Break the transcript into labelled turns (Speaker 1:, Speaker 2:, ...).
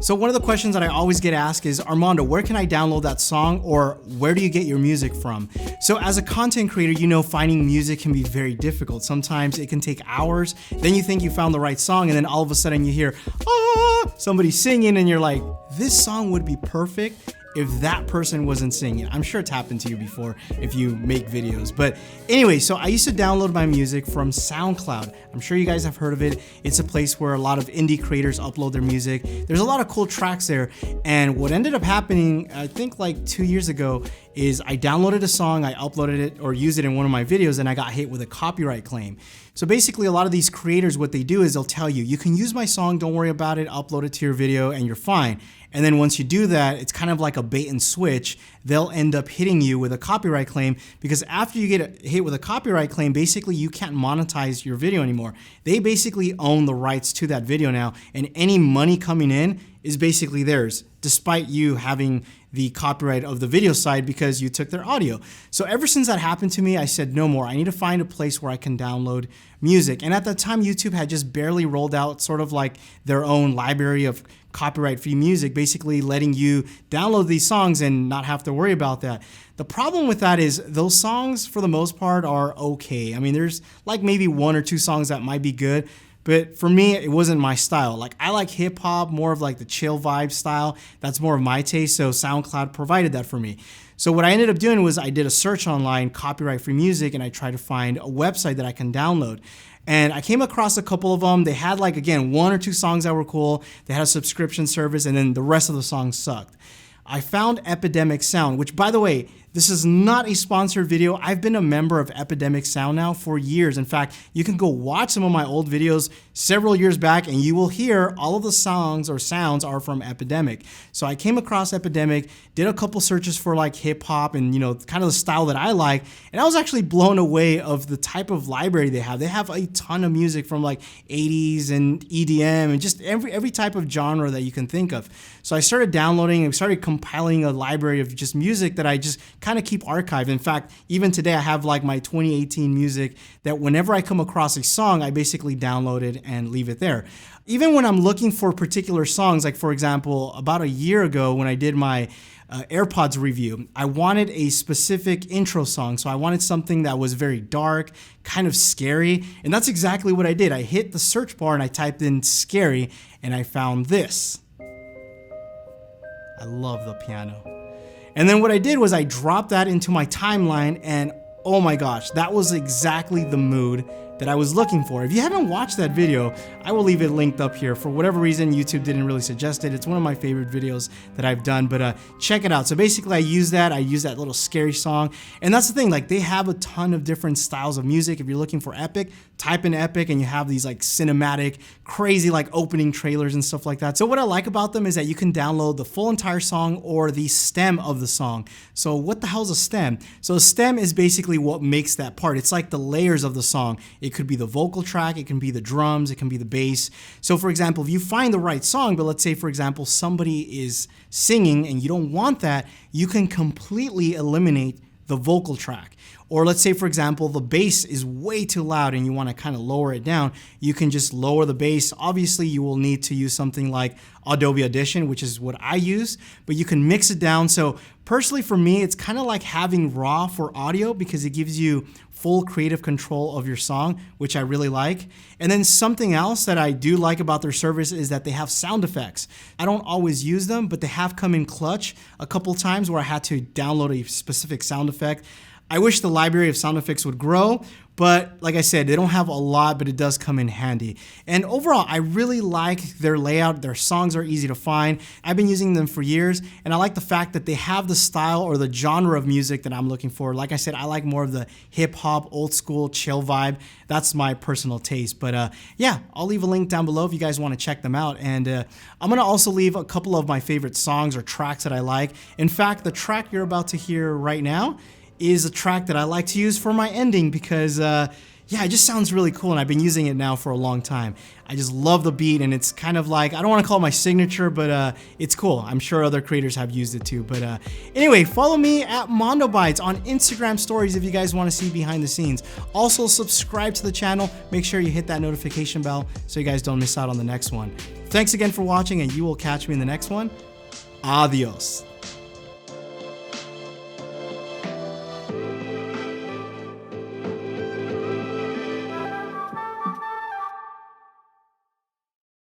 Speaker 1: So one of the questions that I always get asked is, Armando, where can I download that song, or where do you get your music from? So as a content creator, you know finding music can be very difficult. Sometimes it can take hours, then you think you found the right song, and then all of a sudden you hear, somebody singing, and you're like, this song would be perfect if that person wasn't singing. I'm sure it's happened to you before if you make videos. But anyway, so I used to download my music from SoundCloud. I'm sure you guys have heard of it. It's a place where a lot of indie creators upload their music. There's a lot of cool tracks there. And what ended up happening, I think like 2 years ago, is I downloaded a song, I uploaded it or used it in one of my videos, and I got hit with a copyright claim. So basically a lot of these creators, what they do is they'll tell you, you can use my song, don't worry about it, upload it to your video and you're fine. And then once you do that, it's kind of like a bait and switch. They'll end up hitting you with a copyright claim, because after you get hit with a copyright claim, basically you can't monetize your video anymore. They basically own the rights to that video now, and any money coming in is basically theirs, despite you having the copyright of the video side because you took their audio. So ever since that happened to me, I said no more. I need to find a place where I can download music. And at that time, YouTube had just barely rolled out sort of like their own library of copyright-free music, basically letting you download these songs and not have to worry about that. The problem with that is those songs, for the most part, are okay. I mean, there's like maybe 1 or 2 songs that might be good, but for me, it wasn't my style. Like, I like hip hop, more of like the chill vibe style. That's more of my taste, so SoundCloud provided that for me. So what I ended up doing was I did a search online, copyright-free music, and I tried to find a website that I can download. And I came across a couple of them. They had like, again, 1 or 2 songs that were cool. They had a subscription service, and then the rest of the songs sucked. I found Epidemic Sound, which, by the way, this is not a sponsored video. I've been a member of Epidemic Sound now for years. In fact, you can go watch some of my old videos several years back and you will hear all of the songs or sounds are from Epidemic. So I came across Epidemic, did a couple searches for like hip hop and, you know, kind of the style that I like. And I was actually blown away of the type of library they have. They have a ton of music from like 80s and EDM and just every type of genre that you can think of. So I started downloading and started compiling a library of just music that I just kind of keep archived. In fact, even today I have like my 2018 music that whenever I come across a song, I basically download it and leave it there. Even when I'm looking for particular songs, like for example, about a year ago when I did my AirPods review, I wanted a specific intro song. So I wanted something that was very dark, kind of scary. And that's exactly what I did. I hit the search bar and I typed in scary and I found this. I love the piano. And then what I did was I dropped that into my timeline and oh my gosh, that was exactly the mood that I was looking for. If you haven't watched that video, I will leave it linked up here. For whatever reason, YouTube didn't really suggest it. It's one of my favorite videos that I've done, but check it out. So basically I use that little scary song. And that's the thing, like they have a ton of different styles of music. If you're looking for epic, type in epic and you have these like cinematic, crazy like opening trailers and stuff like that. So what I like about them is that you can download the full entire song or the stem of the song. So what the hell is a stem? So a stem is basically what makes that part. It's like the layers of the song. It could be the vocal track, it can be the drums, it can be the bass. So for example, if you find the right song, but let's say for example, somebody is singing and you don't want that, you can completely eliminate the vocal track. Or let's say for example, the bass is way too loud and you want to kind of lower it down, you can just lower the bass. Obviously you will need to use something like Adobe Audition, which is what I use, but you can mix it down. So personally for me, it's kind of like having RAW for audio because it gives you full creative control of your song, which I really like. And then something else that I do like about their service is that they have sound effects. I don't always use them, but they have come in clutch a couple times where I had to download a specific sound effect. I wish the library of sound effects would grow, but like I said, they don't have a lot, but it does come in handy. And overall, I really like their layout. Their songs are easy to find. I've been using them for years, and I like the fact that they have the style or the genre of music that I'm looking for. Like I said, I like more of the hip hop, old school, chill vibe. That's my personal taste. But yeah, I'll leave a link down below if you guys want to check them out. And I'm going to also leave a couple of my favorite songs or tracks that I like. In fact, the track you're about to hear right now is a track that I like to use for my ending because yeah, it just sounds really cool, and I've been using it now for a long time. I just love the beat, and it's kind of like, I don't want to call it my signature, but it's cool. I'm sure other creators have used it too. But anyway, follow me at MondoBytes on Instagram stories if you guys want to see behind the scenes. Also, subscribe to the channel. Make sure you hit that notification bell so you guys don't miss out on the next one. Thanks again for watching, and you will catch me in the next one. Adios.